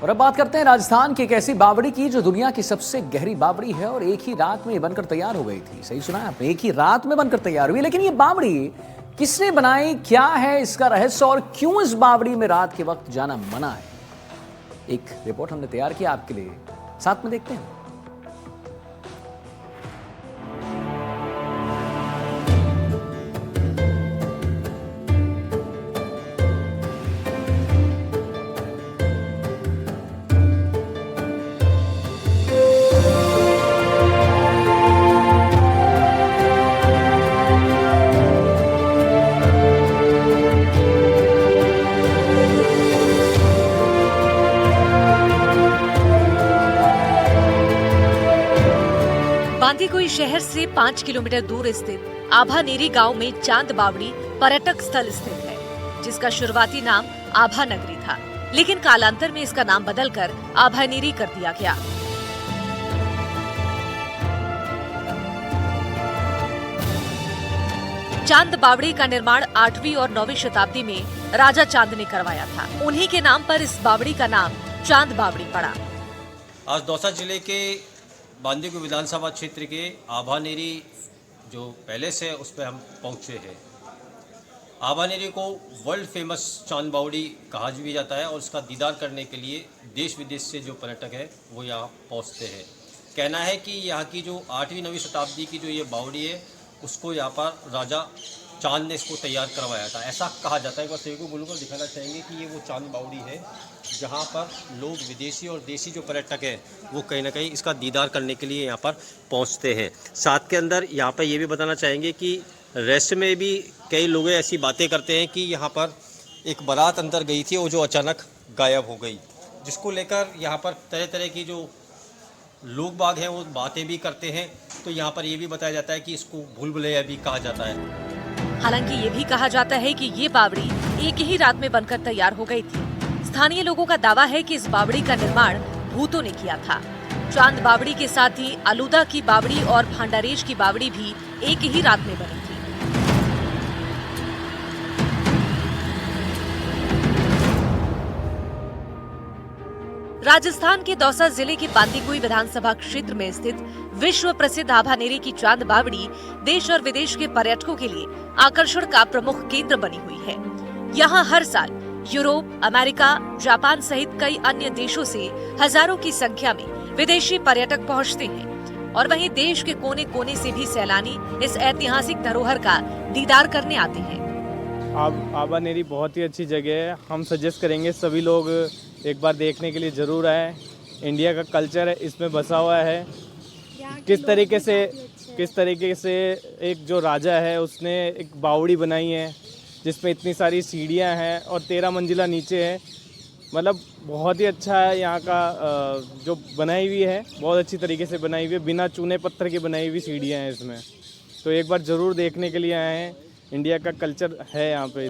और अब बात करते हैं राजस्थान की एक ऐसी बावड़ी की जो दुनिया की सबसे गहरी बावड़ी है और एक ही रात में ये बनकर तैयार हो गई थी। सही सुना है आपने, एक ही रात में बनकर तैयार हुई। लेकिन ये बावड़ी किसने बनाई, क्या है इसका रहस्य और क्यों इस बावड़ी में रात के वक्त जाना मना है, एक रिपोर्ट हमने तैयार किया आपके लिए, साथ में देखते हैं। बांदीकुई शहर से 5 किलोमीटर दूर स्थित आभानेरी गांव में चांद बावड़ी पर्यटक स्थल स्थित है, जिसका शुरुआती नाम आभा नगरी था, लेकिन कालांतर में इसका नाम बदलकर आभानेरी कर दिया गया। चांद बावड़ी का निर्माण 8वीं और 9वीं शताब्दी में राजा चांद ने करवाया था। उन्हीं के नाम पर इस बावड़ी का नाम चांद बावड़ी पड़ा। आज दौसा जिले के बांदीकुई विधानसभा क्षेत्र के आभानेरी जो पैलेस है उस पर हम पहुँचे हैं। आभानेरी को वर्ल्ड फेमस चांद बावड़ी कहा भी जाता है और उसका दीदार करने के लिए देश विदेश से जो पर्यटक है वो यहाँ पहुँचते हैं। कहना है कि यहाँ की जो 8वीं 9वीं शताब्दी की जो ये बावड़ी है उसको यहाँ पर राजा चांद ने इसको तैयार करवाया था, ऐसा कहा जाता है। बस एक को बोलूँगा, दिखाना चाहेंगे कि ये वो चांद बावड़ी है जहाँ पर लोग विदेशी और देसी जो पर्यटक हैं वो कहीं ना कहीं इसका दीदार करने के लिए यहाँ पर पहुँचते हैं। साथ के अंदर यहाँ पर ये भी बताना चाहेंगे कि रेस्ट में भी कई लोग ऐसी बातें करते हैं कि यहाँ पर एक बारात अंदर गई थी और जो अचानक गायब हो गई, जिसको लेकर यहाँ पर तरह तरह की जो लोग बाग हैं वो बातें भी करते हैं। तो यहाँ पर ये भी बताया जाता है कि इसको भूल भुलैया भी कहा जाता है। हालांकि ये भी कहा जाता है कि ये बावड़ी एक ही रात में बनकर तैयार हो गई थी। स्थानीय लोगों का दावा है कि इस बावड़ी का निर्माण भूतों ने किया था। चांद बावड़ी के साथ ही आलूदा की बावड़ी और भांडारेज की बावड़ी भी एक ही रात में बनी थी। राजस्थान के दौसा जिले के बांदीकुई विधानसभा क्षेत्र में स्थित विश्व प्रसिद्ध आभानेरी की चांद बावड़ी देश और विदेश के पर्यटकों के लिए आकर्षण का प्रमुख केंद्र बनी हुई है। यहाँ हर साल यूरोप, अमेरिका, जापान सहित कई अन्य देशों से हजारों की संख्या में विदेशी पर्यटक पहुँचते हैं और वहीं देश के कोने कोने से भी सैलानी इस ऐतिहासिक धरोहर का दीदार करने आते हैं। आभानेरी बहुत ही अच्छी जगह है। हम सजेस्ट करेंगे सभी लोग एक बार देखने के लिए ज़रूर आए। इंडिया का कल्चर है इसमें बसा हुआ है। किस तरीके से एक जो राजा है उसने एक बावड़ी बनाई है जिसमें इतनी सारी सीढ़ियां हैं और 13 मंजिला नीचे है। मतलब बहुत ही अच्छा है। यहाँ का जो बनाई हुई है बहुत अच्छी तरीके से बनाई हुई है, बिना चूने पत्थर की बनाई हुई सीढ़ियां हैं इसमें। तो एक बार ज़रूर देखने के लिए आए हैं। इंडिया का कल्चर है यहाँ पे।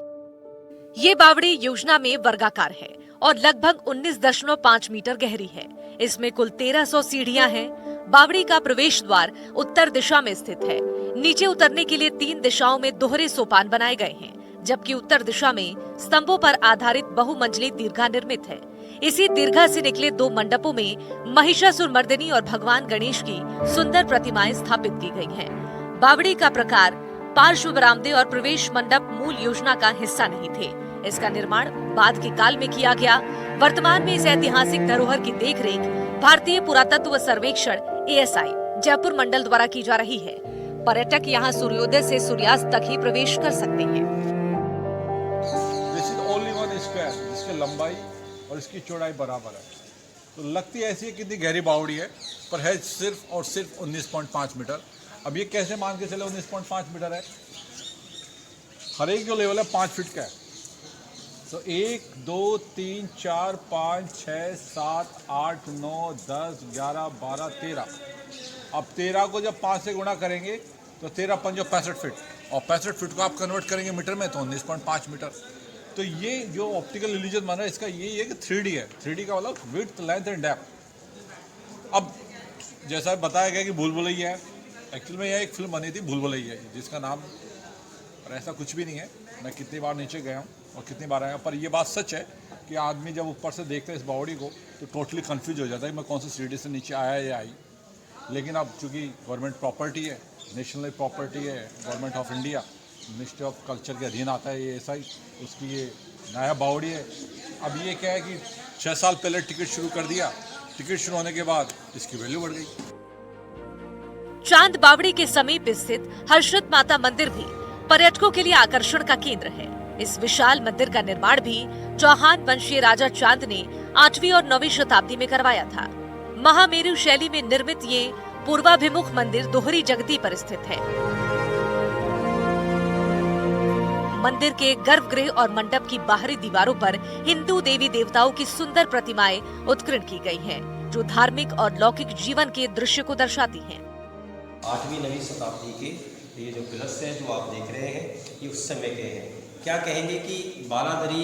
ये बावड़ी योजना में वर्गाकार है और लगभग 19.5 मीटर गहरी है। इसमें कुल 1300 सीढ़ियां हैं। बावड़ी का प्रवेश द्वार उत्तर दिशा में स्थित है। नीचे उतरने के लिए 3 दिशाओं में दोहरे सोपान बनाए गए हैं, जबकि उत्तर दिशा में स्तंभों पर आधारित बहुमंजिली दीर्घा निर्मित है। इसी दीर्घा से निकले 2 मंडपों में महिषासुर मर्दिनी और भगवान गणेश की सुंदर प्रतिमाएं स्थापित की गई हैं। बावड़ी का प्रकार, पार्श्व बरामदे और प्रवेश मंडप मूल योजना का हिस्सा नहीं थे। इसका निर्माण बाद के काल में किया गया। वर्तमान में इस ऐतिहासिक धरोहर की देखरेख भारतीय पुरातत्व सर्वेक्षण ASI जयपुर मंडल द्वारा की जा रही है। पर्यटक यहाँ सूर्योदय से सूर्यास्त तक ही प्रवेश कर सकते हैं। This is only one square, जिसकी लंबाई और इसकी चौड़ाई बराबर है। तो लगती ऐसी है कितनी गहरी बावड़ी है, पर है सिर्फ और सिर्फ 19.5 मीटर। अब ये कैसे मान के चले 19.5 मीटर है? हर एक जो लेवल है 5 फीट का है। तो 1 2 3 4 5 6 7 8 9 10 11 12 13। अब 13 को जब 5 से गुणा करेंगे तो 13 5 65 फीट, और 65 फीट को आप कन्वर्ट करेंगे मीटर में तो 19.5 मीटर। तो ये जो ऑप्टिकल इल्यूजन बना है इसका ये है कि 3D है। 3D का मतलब विड्थ, लेंथ एंड डेप्थ। अब जैसा बताया गया कि भूल भुलैया है, एक्चुअल में यह एक फिल्म बनी थी भूल भुलैया, जिसका नाम, और ऐसा कुछ भी नहीं है। मैं कितनी बार नीचे गया हूँ और कितनी बार आया। पर ये बात सच है कि आदमी जब ऊपर से देखता है इस बावड़ी को तो टोटली कंफ्यूज हो जाता है कि मैं कौन सी सीढ़ी से नीचे आया या आई। लेकिन अब चूँकि गवर्नमेंट प्रॉपर्टी है, नेशनल प्रॉपर्टी है, government of India, ministry of culture के अधीन आता है ये, ऐसा ही उसकी ये नया बावड़ी है। अब ये क्या है कि 6 साल पहले टिकट शुरू कर दिया, टिकट शुरू होने के बाद इसकी वैल्यू बढ़ गई। चांद बावड़ी के समीप स्थित हर्षद माता मंदिर भी पर्यटकों के लिए आकर्षण का केंद्र है। इस विशाल मंदिर का निर्माण भी चौहान वंशीय राजा चांद ने 8वीं और 9वीं शताब्दी में करवाया था। महामेरु शैली में निर्मित ये पूर्वाभिमुख मंदिर दोहरी जगती पर स्थित है। मंदिर के गर्भगृह और मंडप की बाहरी दीवारों पर हिंदू देवी देवताओं की सुंदर प्रतिमाएं उत्कीर्ण की गई हैं, जो धार्मिक और लौकिक जीवन के दृश्य को दर्शाती हैं। 8वीं 9वीं शताब्दी के ये जो पिलर्स हैं जो आप देख रहे हैं ये उस समय के हैं। क्या कहेंगे कि 12 दरी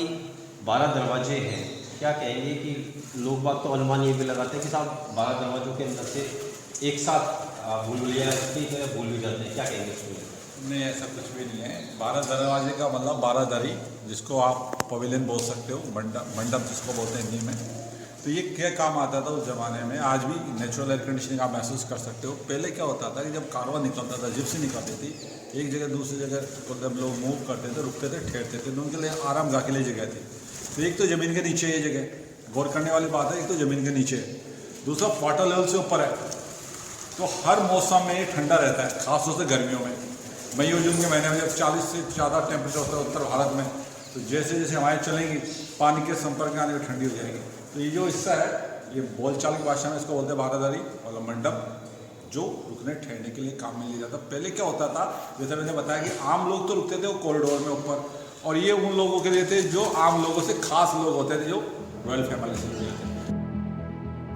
12 दरवाजे हैं। क्या कहेंगे कि लोग बाग तो अनुमान ये भी लगाते हैं कि साहब 12 दरवाजों के अंदर से एक साथ भूल भुलैया भूल भी जाते हैं। क्या कहेंगे इसमें? नहीं, ऐसा कुछ भी नहीं है। 12 दरवाजे का मतलब 12 दरी, जिसको आप पवेलियन बोल सकते हो, मंडप जिसको बोलते हैं हिंदी में। तो ये क्या काम आता था उस ज़माने में। आज भी नेचुरल एयर कंडीशनिंग आप महसूस कर सकते हो। पहले क्या होता था कि जब कारवा निकलता था, जिप्सी निकलती थी, एक जगह दूसरी जगह को जब लोग मूव करते थे, रुकते थे, ठहरते थे, तो उनके लिए आरामगाह के लिए जगह थी। तो एक तो ज़मीन के नीचे ये जगह, गौर करने वाली बात है, एक तो ज़मीन के नीचे है, दूसरा वाटर लेवल से ऊपर है। तो हर मौसम में ये ठंडा रहता है, खासतौर से गर्मियों में। मई और जून के महीने में जब 40 से ज़्यादा टेम्परेचर होता है उत्तर भारत में, तो जैसे जैसे हवाएं चलेंगी पानी के संपर्क में आने में ठंडी हो जाएगी। तो ये जो हिस्सा है, ये बोलचाल की भाषा में इसको बोलते हैं 12 दरी और मंडप, जो रुकने ठहरने के लिए काम में लिया जाता। पहले क्या होता था, जैसे मैंने बताया कि आम लोग तो रुकते थे वो कॉरिडोर में ऊपर, और ये उन लोगों के लिए थे जो आम लोगों से खास लोग होते थे, जो रॉयल फैमिली से जुड़े थे।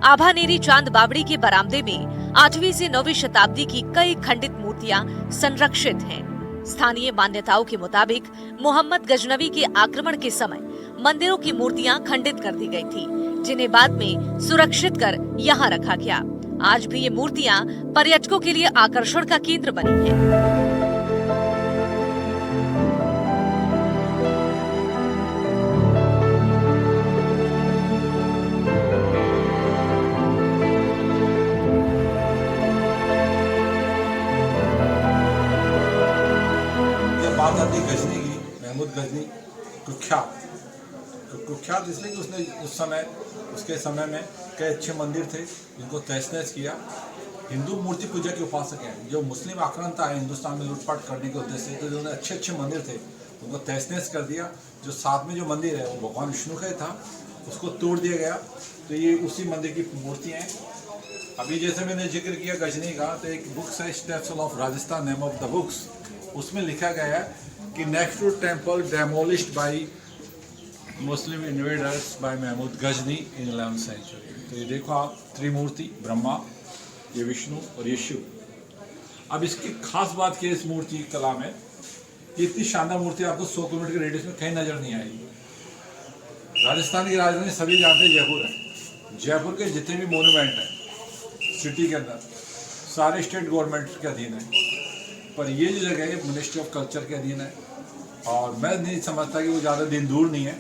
आभानेरी चांद बावड़ी के बरामदे में 8वीं से 9वीं शताब्दी की कई खंडित मूर्तियां संरक्षित हैं। स्थानीय मान्यताओं के मुताबिक मोहम्मद गजनवी के आक्रमण के समय मंदिरों की मूर्तियां खंडित कर दी गई थी, जिन्हें बाद में सुरक्षित कर यहाँ रखा गया। आज भी ये मूर्तियां पर्यटकों के लिए आकर्षण का केंद्र बनी हैं। बात आती गजनी की, महमूद गजनी कुख्यात इसलिए कि उसने उसके समय में कई अच्छे मंदिर थे जिनको तहस नहस किया। हिंदू मूर्ति पूजा के उपासक हैं। जो मुस्लिम आक्रांता है हिंदुस्तान में लूटपाट करने के उद्देश्य से, तो जो अच्छे मंदिर थे उनको तहस नहस कर दिया। जो साथ में जो मंदिर है वो भगवान विष्णु का ही था, उसको तोड़ दिया गया। तो ये उसी मंदिर की मूर्तियाँ हैं। अभी जैसे मैंने जिक्र किया गजनी का, तो एक बुक्स है steps of Rajasthan, name of the books, उसमें लिखा गया है कि next to temple demolished by Muslim invaders by Mahmud Ghazni in 11th century. तो ये देखो आप, त्रिमूर्ति, ब्रह्मा, ये विष्णु और ये शिव। अब इसकी खास बात की इस मूर्ति कला में, ये इतनी शानदार मूर्ति आपको 100 किलोमीटर के रेडियस में कहीं नजर नहीं आएगी। राजस्थान की राजधानी सभी जानते हैं जयपुर है। जयपुर के जितने भी मोन्यूमेंट हैं सिटी के अंदर, सारे स्टेट गवर्नमेंट के अधीन है, पर ये जो जगह है मिनिस्ट्री ऑफ कल्चर के अधीन है। और मैं नहीं समझता कि वो ज़्यादा दिन दूर नहीं है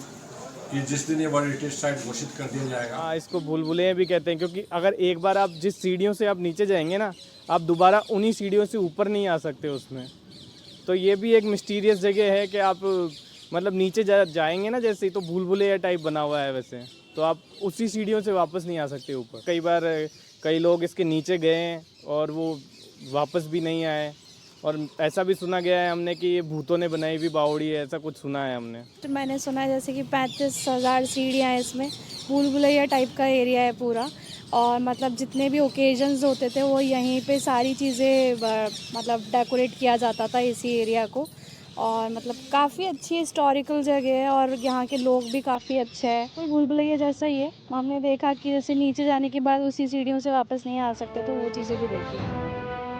कि जिस दिन ये वर्ल्ड हेरिटेज साइट घोषित कर दिया जाएगा। हाँ, इसको भूल भुलैया भी कहते हैं, क्योंकि अगर एक बार आप जिस सीढ़ियों से आप नीचे जाएंगे ना, आप दोबारा उन्हीं सीढ़ियों से ऊपर नहीं आ सकते उसमें। तो ये भी एक मिस्टीरियस जगह है कि आप मतलब नीचे जाएंगे ना जैसे, तो भूल भुलैया टाइप बना हुआ है वैसे, तो आप उसी सीढ़ियों से वापस नहीं आ सकते ऊपर। कई बार कई लोग इसके नीचे गए और वो वापस भी नहीं आए, और ऐसा भी सुना गया है हमने कि ये भूतों ने बनाई हुई बावड़ी है, ऐसा कुछ सुना है हमने। तो मैंने सुना है जैसे कि 35,000 सीढ़ियाँ हैं इसमें, भूल भुलैया टाइप का एरिया है पूरा। और मतलब जितने भी ओकेजन्स होते थे वो यहीं पे सारी चीज़ें मतलब डेकोरेट किया जाता था इसी एरिया को। और मतलब काफ़ी अच्छी हिस्टोरिकल जगह है और यहाँ के लोग भी काफ़ी अच्छे हैं। तो भूल भुलैया जैसा ही है। हमने देखा कि जैसे नीचे जाने के बाद उसी सीढ़ियों से वापस नहीं आ सकते, तो वो चीज़ें भी देखी।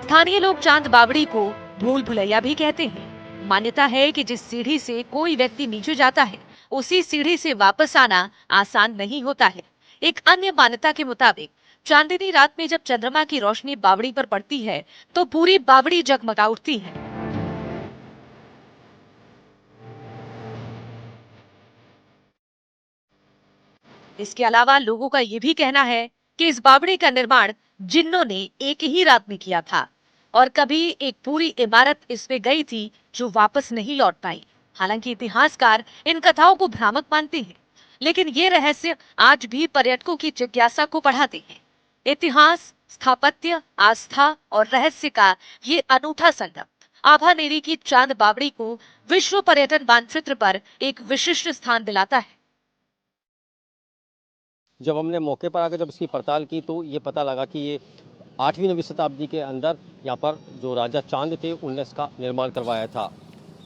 स्थानीय लोग चांद बावड़ी को भूल भुलैया भी कहते हैं। मान्यता है कि जिस सीढ़ी से कोई व्यक्ति नीचे जाता है, उसी सीढ़ी से वापस आना आसान नहीं होता है। एक अन्य मान्यता के मुताबिक चांदनी रात में जब चंद्रमा की रोशनी बावड़ी पर पड़ती है, तो पूरी बावड़ी जगमगा उठती है। इसके अलावा लोगों का ये भी कहना है कि इस बावड़ी का निर्माण जिन्नों ने एक ही रात में किया था और कभी एक पूरी इमारत इसमें गई थी जो वापस नहीं लौट पाई। हालांकि इतिहासकार इन कथाओं को भ्रामक मानते हैं, लेकिन ये रहस्य आज भी पर्यटकों की जिज्ञासा को बढ़ाते हैं। इतिहास, स्थापत्य, आस्था और रहस्य का ये अनूठा संगम आभानेरी की चांद बावड़ी को विश्व पर्यटन मानचित्र पर एक विशिष्ट स्थान दिलाता है। जब हमने मौके पर आकर जब इसकी पड़ताल की तो ये पता लगा कि ये 8वीं 9वीं शताब्दी के अंदर यहाँ पर जो राजा चांद थे उनने इसका निर्माण करवाया था।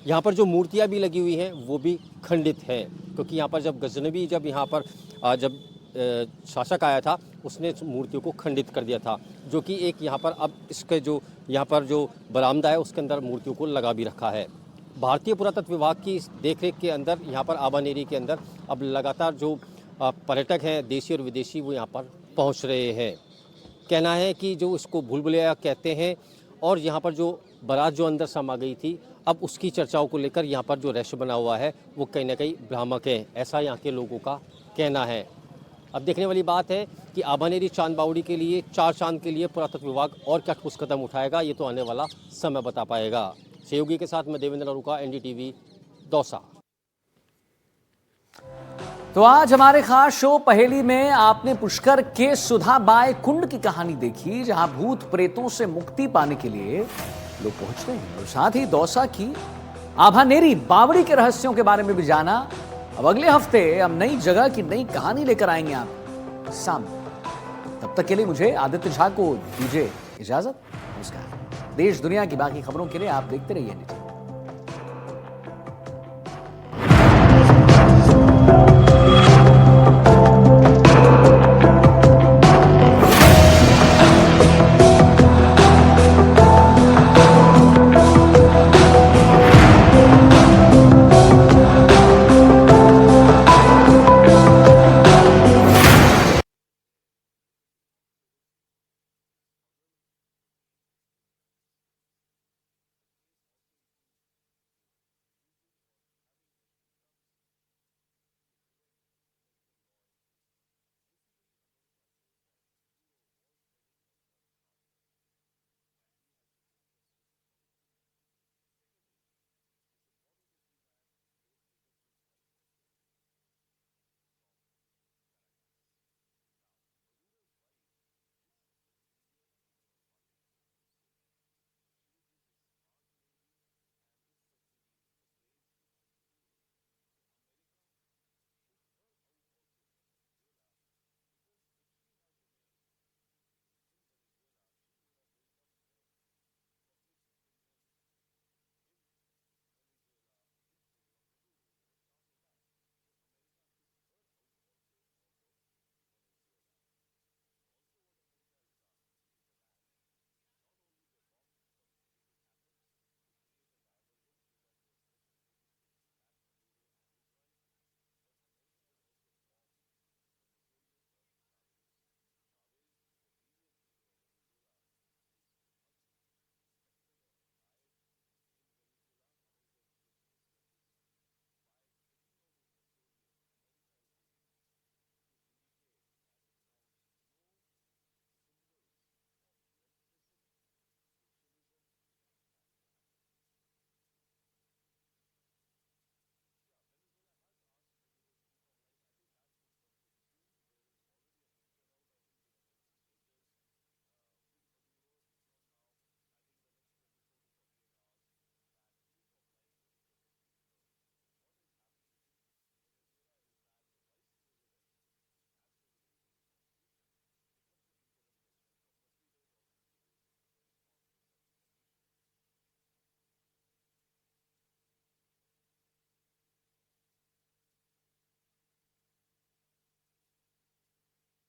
यहाँ पर जो मूर्तियाँ भी लगी हुई हैं वो भी खंडित है, क्योंकि यहाँ पर जब गजनवी जब यहाँ पर जब शासक आया था उसने मूर्तियों को खंडित कर दिया था, जो कि एक यहाँ पर अब इसके जो यहाँ पर जो बरामदा है उसके अंदर मूर्तियों को लगा भी रखा है। भारतीय पुरातत्व विभाग की इस देखरेख के अंदर यहाँ पर आभानेरी के अंदर अब लगातार जो पर्यटक हैं देशी और विदेशी वो यहाँ पर पहुँच रहे हैं। कहना है कि जो इसको भूल भुलैया कहते हैं और यहाँ पर जो बारात जो अंदर समा गई थी अब उसकी चर्चाओं को लेकर यहाँ पर जो रहस्य बना हुआ है वो कहीं ना कहीं भ्रामक है, ऐसा यहाँ के लोगों का कहना है। अब देखने वाली बात है कि आभानेरी चांद बावड़ी के लिए 4 चांद के लिए पुरातत्व विभाग और क्या ठोस कदम उठाएगा, ये तो आने वाला समय बता पाएगा। सहयोगी के साथ मैं देवेंद्र अरुका, NDTV, दौसा। तो आज हमारे खास शो पहेली में आपने पुष्कर के सुधाबाई कुंड की कहानी देखी, जहां भूत प्रेतों से मुक्ति पाने के लिए लोग पहुंचते हैं, और साथ ही दौसा की आभानेरी बावड़ी के रहस्यों के बारे में भी जाना। अब अगले हफ्ते हम नई जगह की नई कहानी लेकर आएंगे आप सामने। तब तक के लिए मुझे आदित्य झा को दीजिए इजाजत। नमस्कार। देश दुनिया की बाकी खबरों के लिए आप देखते रहिए NDTV।